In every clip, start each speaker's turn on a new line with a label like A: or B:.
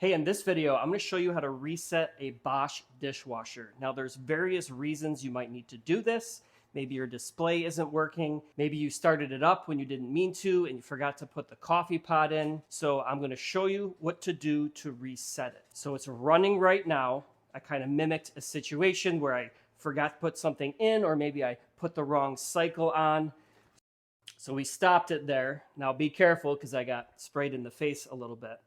A: Hey, in this video, I'm going to show you how to reset a Bosch dishwasher. Now, there's various reasons you might need to do this. Maybe your display isn't working. Maybe you started it up when you didn't mean to and you forgot to put the coffee pot in. So I'm going to show you what to do to reset it. So it's running right now. I kind of mimicked a situation where I forgot to put something in, or maybe I put the wrong cycle on. So we stopped it there. Now be careful because I got sprayed in the face a little bit.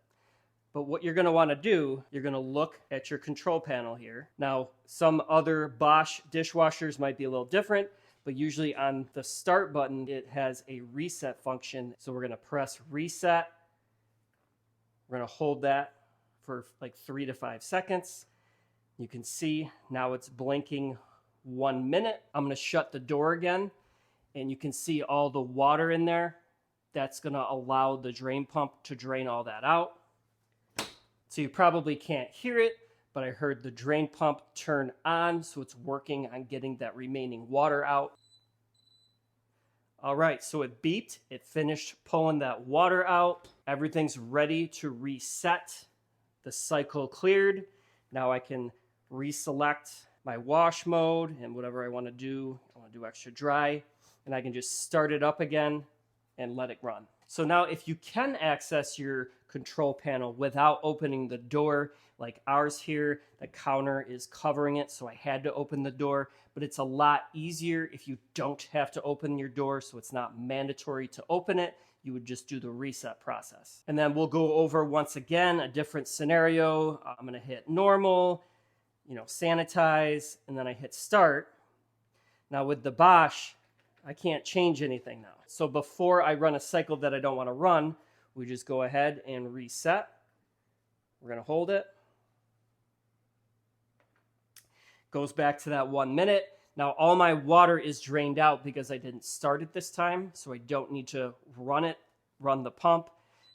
A: But what you're going to want to do, you're going to look at your control panel here. Now, some other Bosch dishwashers might be a little different, but usually on the start button, it has a reset function. So we're going to press reset. We're going to hold that for like 3 to 5 seconds. You can see now it's blinking 1 minute. I'm going to shut the door again, and you can see all the water in there. That's going to allow the drain pump to drain all that out. So you probably can't hear it, but I heard the drain pump turn on, so it's working on getting that remaining water out. All right, so it beeped. It finished pulling that water out. Everything's ready to reset. The cycle cleared. Now I can reselect my wash mode and whatever I want to do. I want to do extra dry, and I can just start it up again and let it run. So now if you can access your control panel without opening the door, like ours here, the counter is covering it, so I had to open the door, but it's a lot easier if you don't have to open your door, so it's not mandatory to open it. You would just do the reset process. And then we'll go over once again a different scenario. I'm gonna hit normal, sanitize, and then I hit start. Now with the Bosch, I can't change anything now. So before I run a cycle that I don't want to run, we just go ahead and reset. We're going to hold it. Goes back to that 1 minute. Now all my water is drained out because I didn't start it this time, so I don't need to run the pump.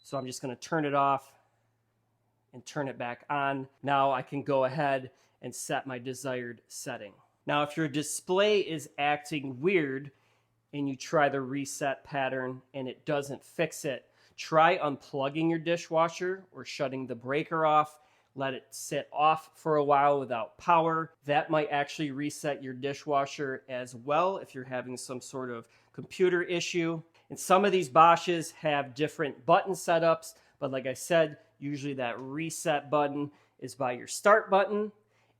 A: So I'm just going to turn it off and turn it back on. Now I can go ahead and set my desired setting. Now if your display is acting weird, and you try the reset pattern and it doesn't fix it, try unplugging your dishwasher or shutting the breaker off. Let it sit off for a while without power. That might actually reset your dishwasher as well if you're having some sort of computer issue. And some of these Bosches have different button setups, but like I said, usually that reset button is by your start button.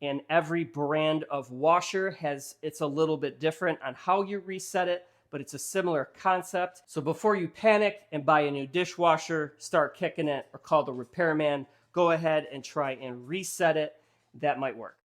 A: And every brand of washer it's a little bit different on how you reset it, but it's a similar concept. So before you panic and buy a new dishwasher, start kicking it, or call the repairman, go ahead and try and reset it. That might work.